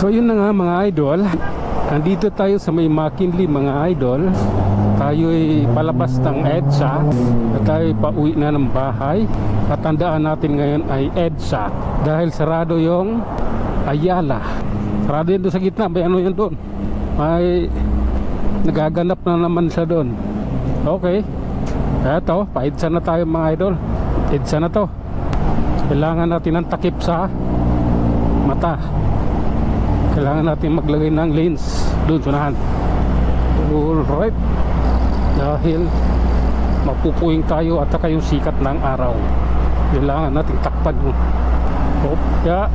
So yun na nga mga idol, nandito tayo sa may McKinley mga idol. Tayo ay palabas ng EDSA at tayo pauwi na ng bahay. At tandaan natin ngayon ay EDSA dahil sarado yung Ayala. Sarado yun doon sa gitna, may ano yun doon, may nagaganap na naman siya doon. Okay, eto, pa-EDSA na tayo mga idol. EDSA na to. Kailangan natin ng takip sa mata. Kailangan natin maglagay ng lens doon sunahan. Alright, dahil mapupuwing tayo at saka yung sikat ng araw, kailangan natin takpan yun. Kaya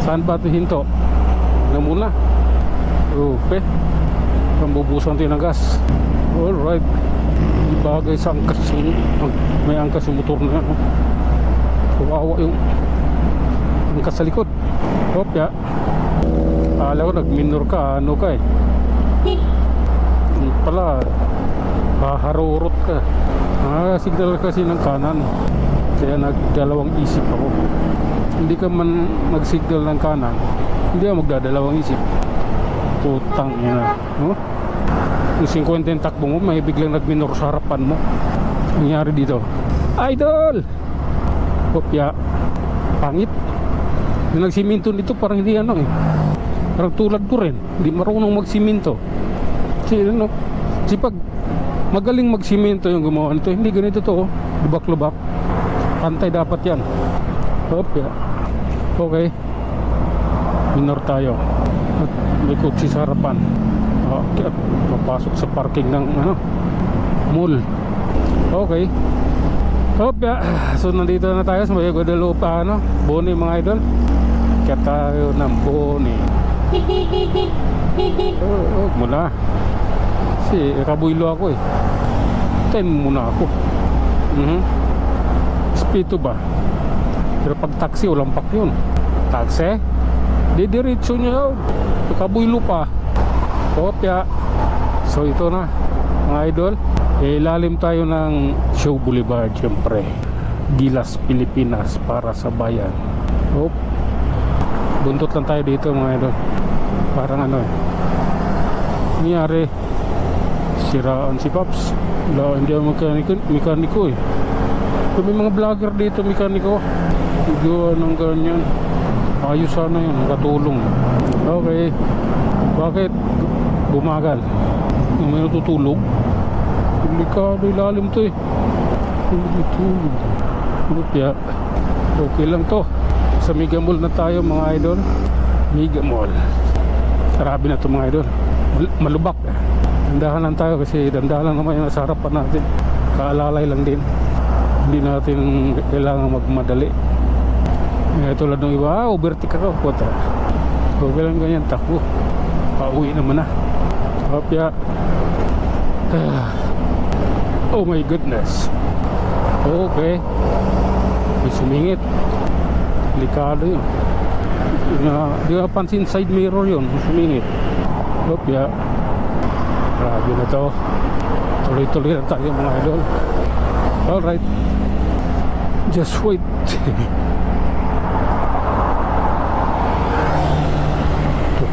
saan ba ito hinto? Na muna. Okay, pambubusan tayo ng gas. Alright, bagay sa angkas, may angkas yung motor na yan. Kawawa yung angkas sa likod. Ya, alam ko nag-minor ka, ano ka eh, pala haharurot ka. Signal kasi ng kanan, kaya nagdalawang isip ako. Hindi ka man mag-signal ng kanan, hindi ka magdadalawang isip. Putang ina, no? Yung 50 yung takbo mo, may biglang nag-minor sa harapan mo. Nangyari dito idol. Kopya, pangit. Yung nagsiminto nito parang hindi ano eh, parang tulad ko rin, hindi marunong magsiminto. Kasi pag magaling magsiminto yung gumawa nito, hindi ganito to, lubak-lubak. Pantay dapat yan. Okay, okay, minor tayo at may kutsi sa harapan. Okay, at papasok sa parking ng ano, mall. Okay, okay, so nandito na tayo sa may Guadalupe, ano, Boni mga idol. Kaya tayo ng Boni. Mula kasi kabuylo ako eh, time muna ako. Spito ba? Pero pag taxi, walang pak yun. Taxi didiretso niya, kabuylo pa. Kopya. So ito na mga idol, ilalim tayo ng Show Boulevard, syempre Gilas, Pilipinas, para sa bayan. Buntot lang tayo dito mga idol. Parang ano eh, nangyari, siraan si Pops. Wala, hindi ako mekaniko eh. Pero may mga vlogger dito mekaniko, gawa ng ganyan. Ayos sana yun, katulong. Okay, bakit bumagal? Yung may natutulog, delikado, ilalim to eh. Natutulog. Kaya okay lang to. Sa Mega Mall na tayo mga idol. Mega Mall, grabe na to mga idol, malubak eh. Dandahan lang tayo kasi dandahan lang naman yung nasa harapan natin. Kaalalay lang din, hindi natin kailangan magmadali. Tulad ng iba, overtake ako, puta. Okay lang ganyan, takbo. Pauwi naman na. Kapya, oh my goodness. Okay, may sumingit, delikado yun. Di ba pansin side mirror yun, sumingit. Kapya, grabe na to. Tuloy-tuloy na tayo mga idol. Alright, just wait.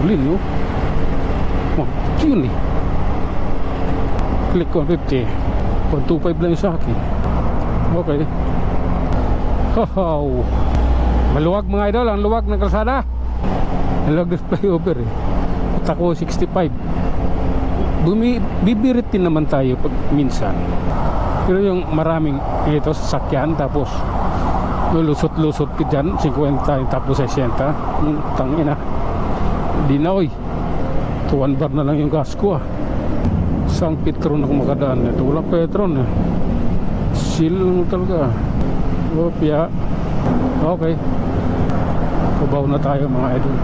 Tulin yun. Yun eh. Click 150, 125 lang sa akin. Okay. Hahaw, maluwag mga idol, ang luwag ng kalsada. Ang luwag ng flyover eh. At ako 65. Bibirit din naman tayo pag minsan. Pero yung maraming ito sasakyan, tapos lulusot-lusot ka dyan 50 tapos 60, tangina, di na oy. 1 bar na lang yung gas ko ah. Sang Petron ako makadaan ito, walang Petron eh. Seal mo talaga. Opya. Okay, kubaw na tayo mga idol.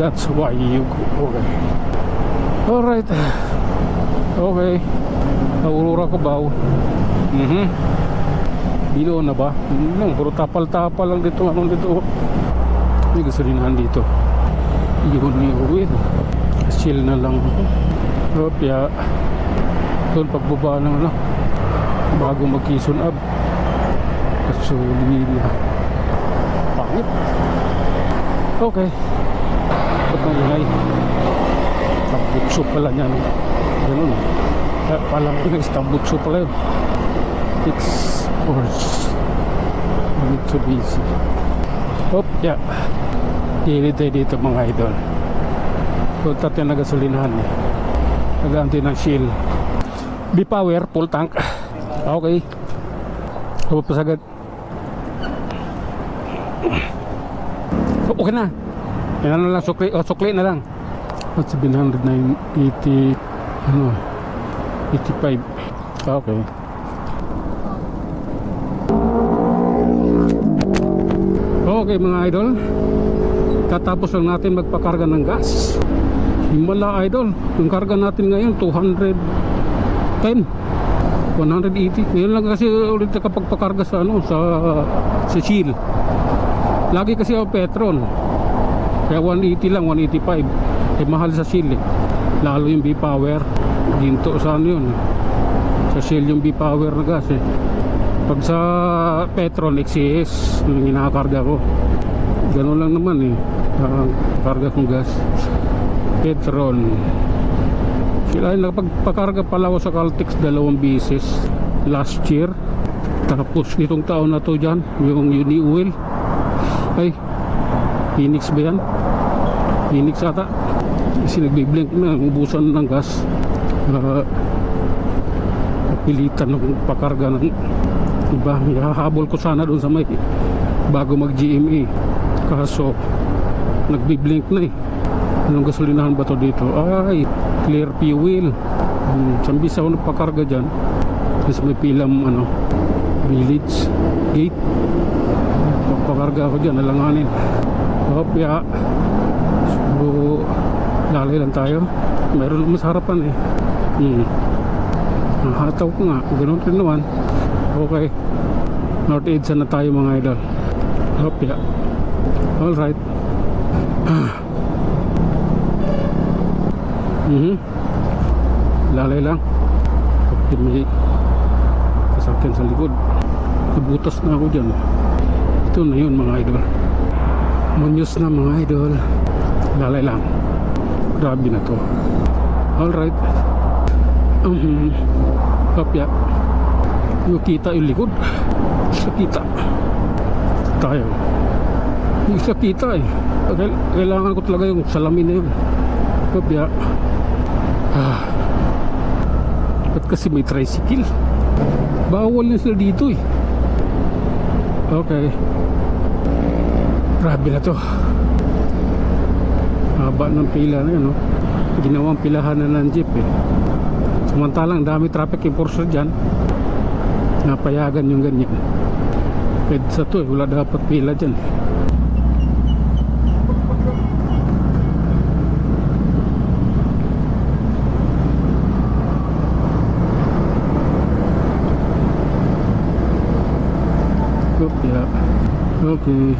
That's why you go. Okay, alright. Okay, naurura ko baw. Bilo na ba? Puro tapal-tapal lang dito. Anong dito? May gasolinahan dito. Yun ni Uwin. Chill na lang. Opya. Doon pagbaba ng ano, bago mag-Quezon Ave. Gasolina. Pangit. Okay. Ba't maingay? Tambutso pala niyan. Ganun. Palang English, tambutso pala yun. X-Force Mitsubishi. Hop, yeah. Gilid tayo dito mga idol. Punta tayo na gasolinahan eh. Nagaanti ng Shell. B-Power, full tank. Okay. Kapag agad. Okay na. Yan na lang, sukli na lang. At 780, 85. Okay. Okay mga idol, tatapos lang natin magpakarga ng gas. Himala idol, yung karga natin ngayon 210, 180. Ngayon lang kasi ulit nakapagpakarga sa sa Shell. Lagi kasi ako Petron, kaya 180 lang, 185. Mahal sa Shell eh. Lalo yung B-Power, ginto sa yun, sa Shell yung B-Power na gas eh. Pag sa Petron XCS yung inakarga ko, gano'n lang naman eh. Karga kong gas Petron. Sila ay nakapagpakarga pala ako sa Caltex 2 beses last year. Tapos nitong taon na to dyan, yung Uni Oil, ay Phoenix ba yan? Phoenix ata. Kasi nagbiblink na, ubusan ng gas. Pilitan akong pakarga ng iba. Hahabol ko sana doon sa may bago mag GMA, kaso nagbiblink na eh. Anong gasolinahan ba to dito? Ay, Clear Fuel. Sambis ako nagpakarga dyan. Tapos may pilam Village Gate. Pagpakarga ako dyan, nalanganin. Hopya. So lalay lang tayo. Mayroon mas harapan eh. Hataw ko nga, ganoon rin naman. Okay, North Edsa na tayo mga idol. Hopya. Alright. Lalay lang. Okay, may sasakyan sa likod. Nabutas na ako dyan. Ito na yun mga idol. Munyos na mga idol. Lalay lang. Grabe na to. Alright. Kapya. Yung kita yung likod. Isa kita. Tayo. Yung isa kita eh. Kailangan ko talaga yung salamin na yun. Kapya. Ba't kasi may tricycle? Bawal na sila dito eh. Okay. Grabe na to. Haba ng pila na yun, no? Ginawang pilahan na ng jeep eh. Samantalang dami traffic enforcer dyan, napayagan yung ganyan. Pwede sa to eh, wala dapat pila dyan. Okay.